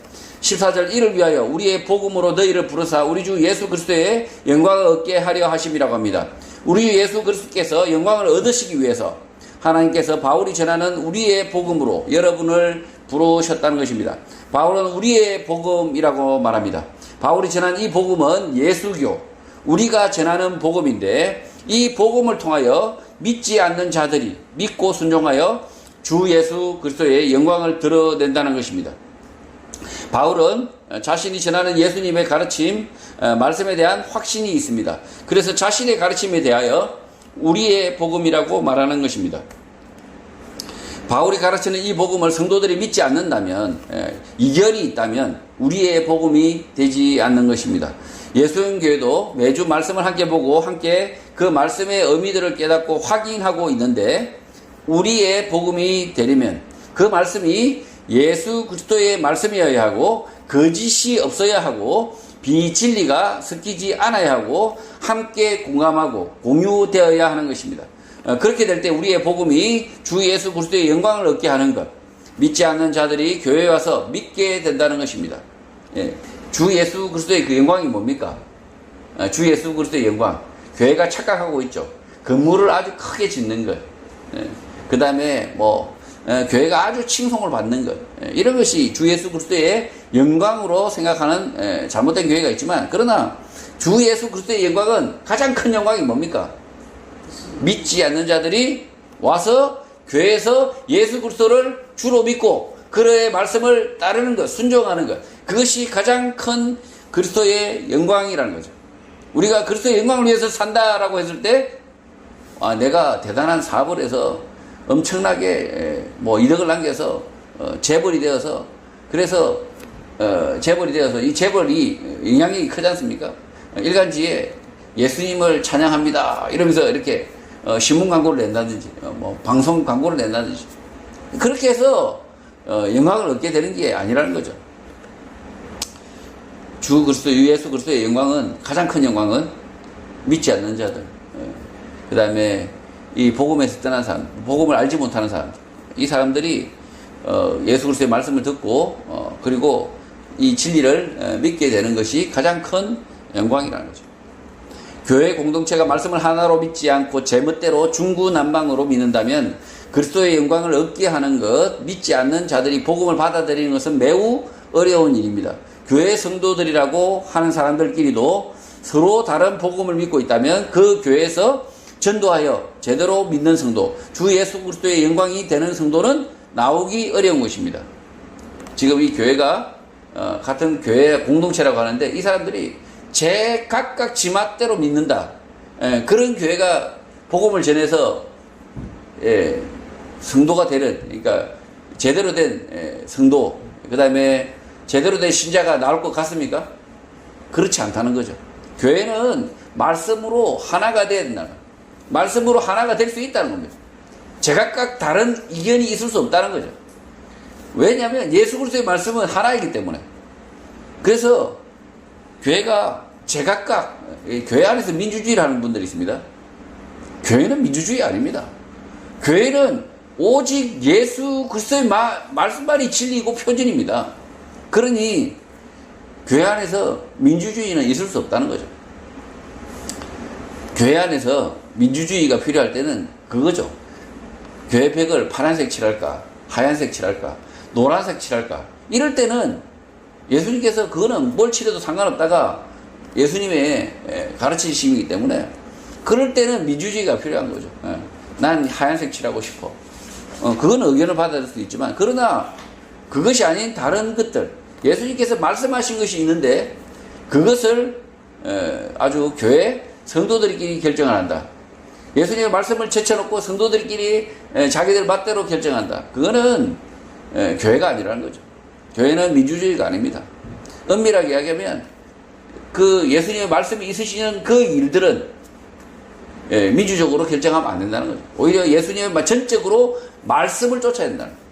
14절 이를 위하여 우리의 복음으로 너희를 부르사 우리 주 예수 그리스도의 영광을 얻게 하려 하심이라고 합니다. 우리 주 예수 그리스도께서 영광을 얻으시기 위해서 하나님께서 바울이 전하는 우리의 복음으로 여러분을 부르셨다는 것입니다. 바울은 우리의 복음이라고 말합니다. 바울이 전한 이 복음은 예수교, 우리가 전하는 복음인데 이 복음을 통하여 믿지 않는 자들이 믿고 순종하여 주 예수 그리스도의 영광을 드러낸다는 것입니다. 바울은 자신이 전하는 예수님의 가르침, 말씀에 대한 확신이 있습니다. 그래서 자신의 가르침에 대하여 우리의 복음이라고 말하는 것입니다. 바울이 가르치는 이 복음을 성도들이 믿지 않는다면, 이견이 있다면 우리의 복음이 되지 않는 것입니다. 예수님교회도 매주 말씀을 함께 보고 함께 그 말씀의 의미들을 깨닫고 확인하고 있는데 우리의 복음이 되려면 그 말씀이 예수 그리스도의 말씀이어야 하고 거짓이 없어야 하고 비진리가 섞이지 않아야 하고 함께 공감하고 공유되어야 하는 것입니다. 그렇게 될 때 우리의 복음이 주 예수 그리스도의 영광을 얻게 하는 것, 믿지 않는 자들이 교회에 와서 믿게 된다는 것입니다. 예, 주 예수 그리스도의 그 영광이 뭡니까? 주 예수 그리스도의 영광. 교회가 착각하고 있죠. 건물을 아주 크게 짓는 것. 예, 그 다음에 교회가 아주 칭송을 받는 것. 예, 이런 것이 주 예수 그리스도의 영광으로 생각하는 잘못된 교회가 있지만, 그러나 주 예수 그리스도의 영광은 가장 큰 영광이 뭡니까? 믿지 않는 자들이 와서 교회에서 예수 그리스도를 주로 믿고 그의 말씀을 따르는 것, 순종하는 것, 그것이 가장 큰 그리스도의 영광이라는 거죠. 우리가 그리스도의 영광을 위해서 산다라고 했을 때, 내가 대단한 사업을 해서 엄청나게 이득을 남겨서 재벌이 되어서, 그래서 재벌이 되어서 이 재벌이 영향력이 크지 않습니까? 일간지에 예수님을 찬양합니다 이러면서 이렇게 신문 광고를 낸다든지 방송 광고를 낸다든지 그렇게 해서 영광을 얻게 되는 게 아니라는 거죠. 주 그리스도, 예수 그리스도의 영광은, 가장 큰 영광은 믿지 않는 자들, 그 다음에 이 복음에서 떠난 사람, 복음을 알지 못하는 사람, 이 사람들이 예수 그리스도의 말씀을 듣고 그리고 이 진리를 믿게 되는 것이 가장 큰 영광이라는 거죠. 교회 공동체가 말씀을 하나로 믿지 않고 제멋대로 중구난방으로 믿는다면 그리스도의 영광을 얻게 하는 것, 믿지 않는 자들이 복음을 받아들이는 것은 매우 어려운 일입니다. 교회 성도들이라고 하는 사람들끼리도 서로 다른 복음을 믿고 있다면 그 교회에서 전도하여 제대로 믿는 성도, 주 예수 그리스도의 영광이 되는 성도는 나오기 어려운 것입니다. 지금 이 교회가 같은 교회 공동체라고 하는데 이 사람들이 각각 지맛대로 믿는다. 그런 교회가 복음을 전해서 성도가 되는, 그러니까 제대로 된 성도, 그 다음에 제대로 된 신자가 나올 것 같습니까? 그렇지 않다는 거죠. 교회는 말씀으로 하나가 돼야 된다. 말씀으로 하나가 될 수 있다는 겁니다. 제각각 다른 이견이 있을 수 없다는 거죠. 왜냐하면 예수 그리스도의 말씀은 하나이기 때문에. 그래서 교회가 제각각, 교회 안에서 민주주의를 하는 분들이 있습니다. 교회는 민주주의 아닙니다. 교회는 오직 예수 그리스도의 말씀만이 진리이고 표준입니다. 그러니 교회 안에서 민주주의는 있을 수 없다는 거죠. 교회 안에서 민주주의가 필요할 때는 그거죠. 교회 벽을 파란색 칠할까, 하얀색 칠할까, 노란색 칠할까. 이럴 때는 예수님께서 그거는 뭘 칠해도 상관없다가 예수님의 가르치심이기 때문에 그럴 때는 민주주의가 필요한 거죠. 난 하얀색 칠하고 싶어. 그거는 의견을 받아들일 수 있지만, 그러나 그것이 아닌 다른 것들, 예수님께서 말씀하신 것이 있는데 그것을 아주 교회 성도들끼리 결정을 한다. 예수님의 말씀을 제쳐놓고 성도들끼리 자기들 맛대로 결정한다. 그거는 교회가 아니라는 거죠. 교회는 민주주의가 아닙니다. 엄밀하게 이야기하면 그 예수님의 말씀이 있으시는 그 일들은 민주적으로 결정하면 안 된다는 거죠. 오히려 예수님의 전적으로 말씀을 쫓아야 된다는 거죠.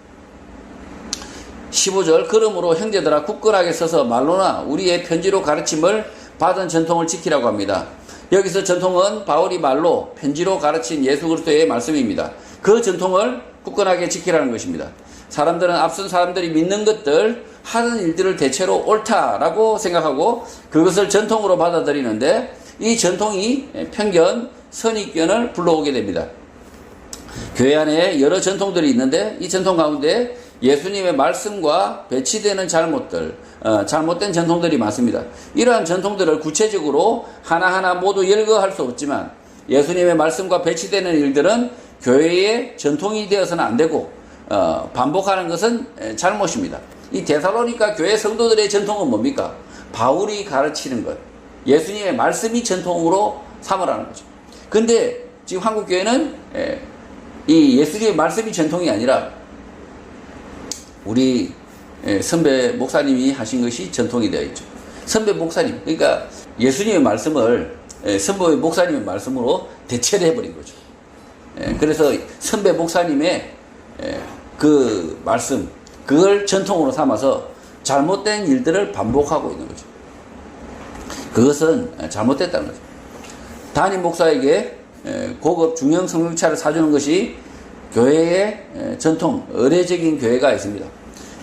15절, 그러므로 형제들아 굳건하게 서서 말로나 우리의 편지로 가르침을 받은 전통을 지키라고 합니다. 여기서 전통은 바울이 말로 편지로 가르친 예수 그리스도의 말씀입니다. 그 전통을 굳건하게 지키라는 것입니다. 사람들은 앞선 사람들이 믿는 것들, 하는 일들을 대체로 옳다라고 생각하고 그것을 전통으로 받아들이는데 이 전통이 편견, 선입견을 불러오게 됩니다. 교회 안에 여러 전통들이 있는데 이 전통 가운데 예수님의 말씀과 배치되는 잘못된 전통들이 많습니다. 이러한 전통들을 구체적으로 하나하나 모두 열거할 수 없지만 예수님의 말씀과 배치되는 일들은 교회의 전통이 되어서는 안 되고 반복하는 것은 잘못입니다. 이 데살로니가 교회 성도들의 전통은 뭡니까? 바울이 가르치는 것, 예수님의 말씀이 전통으로 삼으라는 거죠. 근데 지금 한국교회는 이 예수님의 말씀이 전통이 아니라 우리 선배 목사님이 하신 것이 전통이 되어 있죠. 선배 목사님, 그러니까 예수님의 말씀을 선배 목사님의 말씀으로 대체를 해버린 거죠. 그래서 선배 목사님의 그 말씀, 그걸 전통으로 삼아서 잘못된 일들을 반복하고 있는 거죠. 그것은 잘못됐다는 거죠. 담임 목사에게 고급 중형 승용차를 사주는 것이 교회의 전통, 의례적인 교회가 있습니다.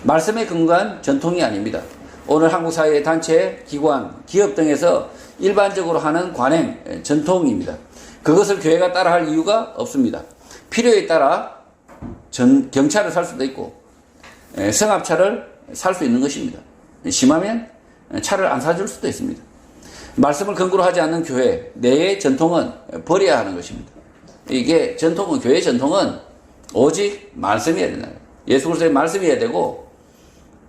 말씀에 근거한 전통이 아닙니다. 오늘 한국 사회의 단체, 기관, 기업 등에서 일반적으로 하는 관행, 전통입니다. 그것을 교회가 따라할 이유가 없습니다. 필요에 따라 경차를 살 수도 있고 승합차를 살 수 있는 것입니다. 심하면 차를 안 사줄 수도 있습니다. 말씀을 근거로 하지 않는 교회 내의 전통은 버려야 하는 것입니다. 이게 전통은, 교회 전통은 오직 말씀이어야 된다. 예수 그리스도의 말씀이어야 되고,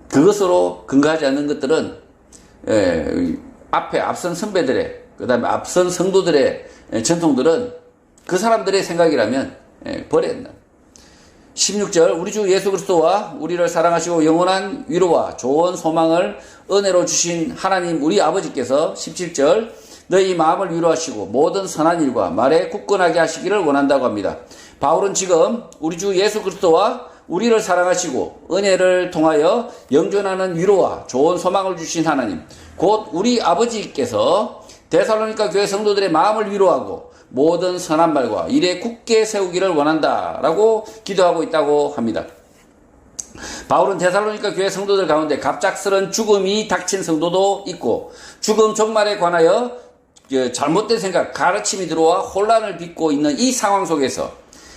그것으로 근거하지 않는 것들은 앞선 선배들의, 그 다음에 앞선 성도들의 전통들은 그 사람들의 생각이라면 버려야 된다. 16절, 우리 주 예수 그리스도와 우리를 사랑하시고 영원한 위로와 좋은 소망을 은혜로 주신 하나님 우리 아버지께서 17절, 너희 마음을 위로하시고 모든 선한 일과 말에 굳건하게 하시기를 원한다고 합니다. 바울은 지금 우리 주 예수 그리스도와 우리를 사랑하시고 은혜를 통하여 영존하는 위로와 좋은 소망을 주신 하나님, 곧 우리 아버지께서 데살로니가 교회 성도들의 마음을 위로하고 모든 선한 말과 일에 굳게 세우기를 원한다라고 기도하고 있다고 합니다. 바울은 데살로니가 교회 성도들 가운데 갑작스런 죽음이 닥친 성도도 있고, 죽음 종말에 관하여 잘못된 생각, 가르침이 들어와 혼란을 빚고 있는 이 상황 속에서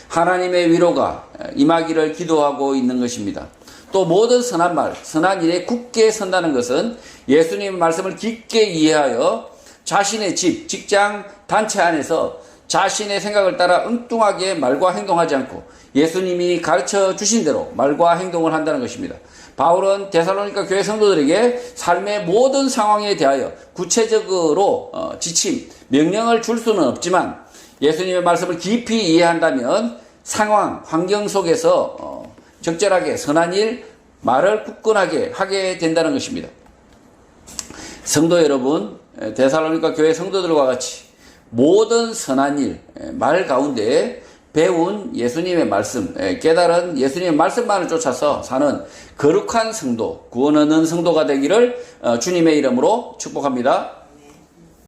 하나님의 위로가 임하기를 기도하고 있는 것입니다. 또 모든 선한 말, 선한 일에 굳게 선다는 것은 예수님의 말씀을 깊게 이해하여 자신의 집, 직장, 단체 안에서 자신의 생각을 따라 엉뚱하게 말과 행동하지 않고 예수님이 가르쳐 주신 대로 말과 행동을 한다는 것입니다. 바울은 데살로니가 교회 성도들에게 삶의 모든 상황에 대하여 구체적으로 지침, 명령을 줄 수는 없지만 예수님의 말씀을 깊이 이해한다면 상황, 환경 속에서 적절하게 선한 일, 말을 굳건하게 하게 된다는 것입니다. 성도 여러분, 데살로니가 교회 성도들과 같이 모든 선한 일, 말 가운데 배운 예수님의 말씀, 깨달은 예수님의 말씀만을 쫓아서 사는 거룩한 성도, 구원 얻는 성도가 되기를 주님의 이름으로 축복합니다.